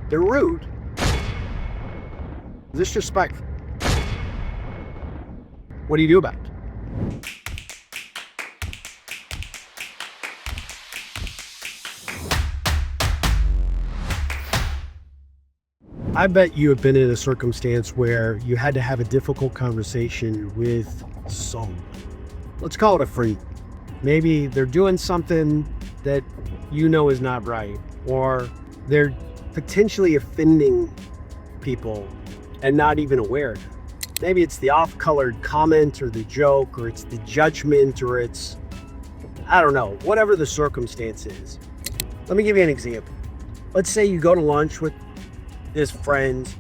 They're rude, disrespectful. What do you do about it? I bet you have been in a circumstance where you had to have a difficult conversation with someone. Let's call it a friend. Maybe they're doing something that you know is not right, or they're potentially offending people and not even aware. Maybe it's the off-colored comment or the joke, or it's the judgment, or it's, I don't know, whatever the circumstance is. Let me give you an example. Let's say you go to lunch with this friend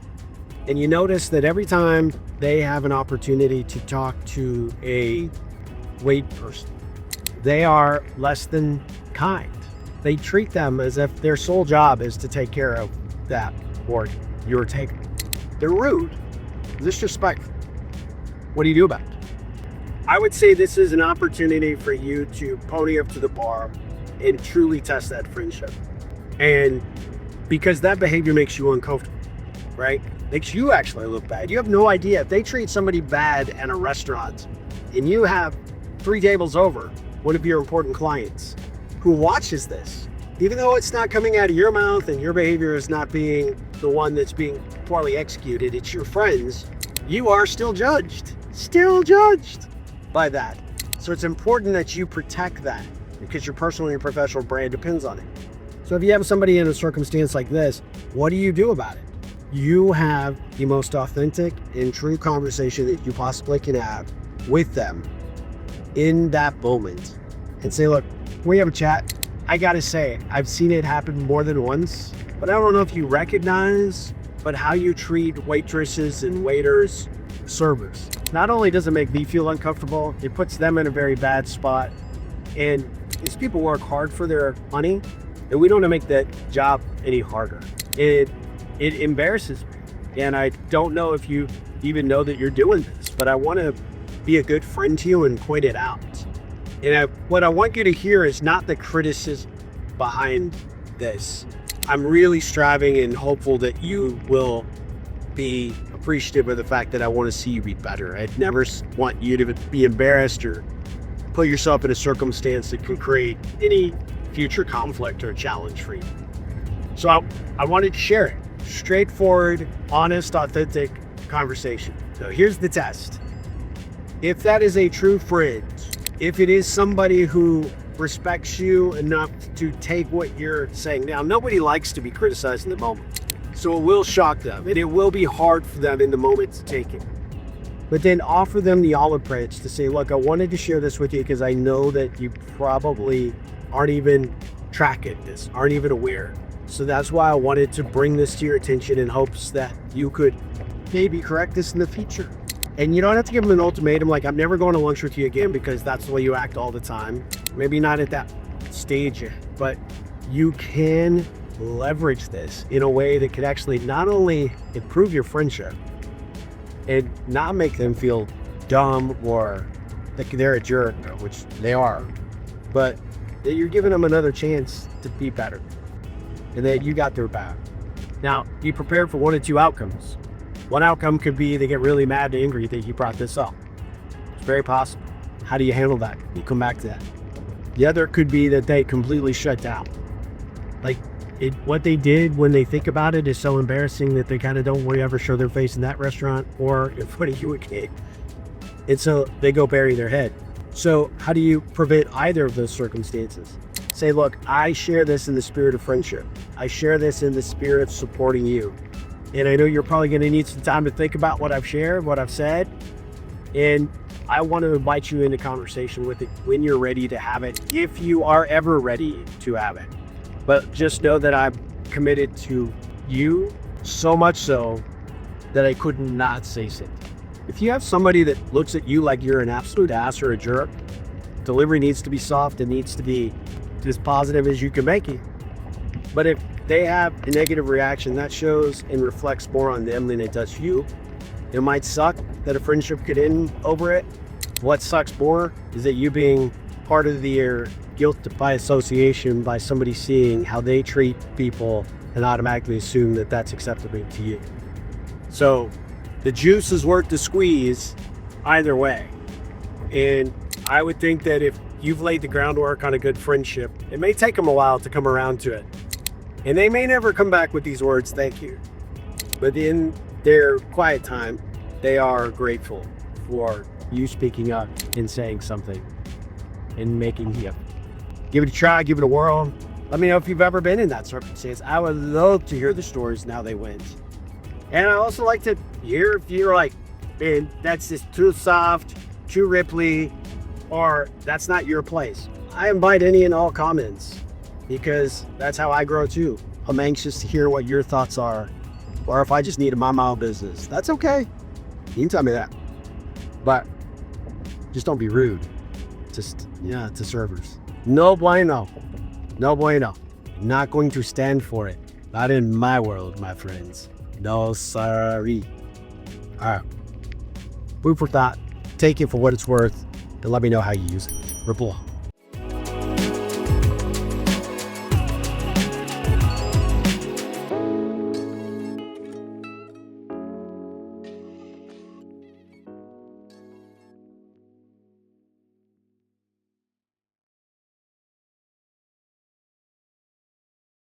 and you notice that every time they have an opportunity to talk to a wait person, they are less than kind. They treat them as if their sole job is to take care of that or your table. They're rude, disrespectful. What do you do about it? I would say this is an opportunity for you to pony up to the bar and truly test that friendship. And because that behavior makes you uncomfortable, right? Makes you actually look bad. You have no idea. If they treat somebody bad at a restaurant and you have 3 tables over one of your important clients who watches this, even though it's not coming out of your mouth and your behavior is not being the one that's being poorly executed, it's your friends, you are still judged by that. So it's important that you protect that because your personal and your professional brand depends on it. So if you have somebody in a circumstance like this, what do you do about it? You have the most authentic and true conversation that you possibly can have with them in that moment and say, look, we have a chat. I gotta say, I've seen it happen more than once, but I don't know if you recognize, but how you treat waitresses and waiters, servers. Not only does it make me feel uncomfortable, it puts them in a very bad spot. And these people work hard for their money, and we don't want to make that job any harder. It embarrasses me. And I don't know if you even know that you're doing this, but I want to be a good friend to you and point it out. And what I want you to hear is not the criticism behind this. I'm really striving and hopeful that you will be appreciative of the fact that I want to see you be better. I'd never want you to be embarrassed or put yourself in a circumstance that can create any future conflict or challenge for you. So I wanted to share it. Straightforward, honest, authentic conversation. So here's the test. If that is a true friend, if it is somebody who respects you enough to take what you're saying. Now, nobody likes to be criticized in the moment, so it will shock them, and it will be hard for them in the moment to take it. But then offer them the olive branch to say, look, I wanted to share this with you because I know that you probably aren't even tracking this, aren't even aware. So that's why I wanted to bring this to your attention in hopes that you could maybe correct this in the future. And you don't have to give them an ultimatum like, I'm never going to lunch with you again, because that's the way you act all the time. Maybe not at that stage yet, but you can leverage this in a way that could actually not only improve your friendship and not make them feel dumb or that they're a jerk, which they are, but that you're giving them another chance to be better and that you got their back. Now, be prepared for 1 of 2 outcomes. One outcome could be they get really mad and angry that you brought this up. It's very possible. How do you handle that? You come back to that. The other could be that they completely shut down. Like, what they did when they think about it is so embarrassing that they kind of don't want to ever show their face in that restaurant or in front of you again. And so they go bury their head. So how do you prevent either of those circumstances? Say, look, I share this in the spirit of friendship. I share this in the spirit of supporting you. And I know you're probably going to need some time to think about what I've shared, what I've said. And I want to invite you into conversation with it when you're ready to have it, if you are ever ready to have it. But just know that I'm committed to you so much so that I could not say so. If you have somebody that looks at you like you're an absolute ass or a jerk, delivery needs to be soft and needs to be as positive as you can make it. But if they have a negative reaction, that shows and reflects more on them than it does you. It might suck that a friendship could end over it. What sucks more is that you being part of the guilt by association by somebody seeing how they treat people and automatically assume that that's acceptable to you. So the juice is worth the squeeze either way. And I would think that if you've laid the groundwork on a good friendship, it may take them a while to come around to it. And they may never come back with these words, thank you. But in their quiet time, they are grateful for you speaking up and saying something and making you give it a try, give it a whirl. Let me know if you've ever been in that circumstance. I would love to hear the stories now they went. And I also like to hear if you're like, man, that's just too soft, too Ripley, or that's not your place. I invite any and all comments because that's how I grow too. I'm anxious to hear what your thoughts are, or if I just need to mind my own business. That's okay. You can tell me that. But just don't be rude. Just, to servers. No bueno. No bueno. Not going to stand for it. Not in my world, my friends. No, sorry. All right. Food for thought. Take it for what it's worth, and let me know how you use it. Ripple.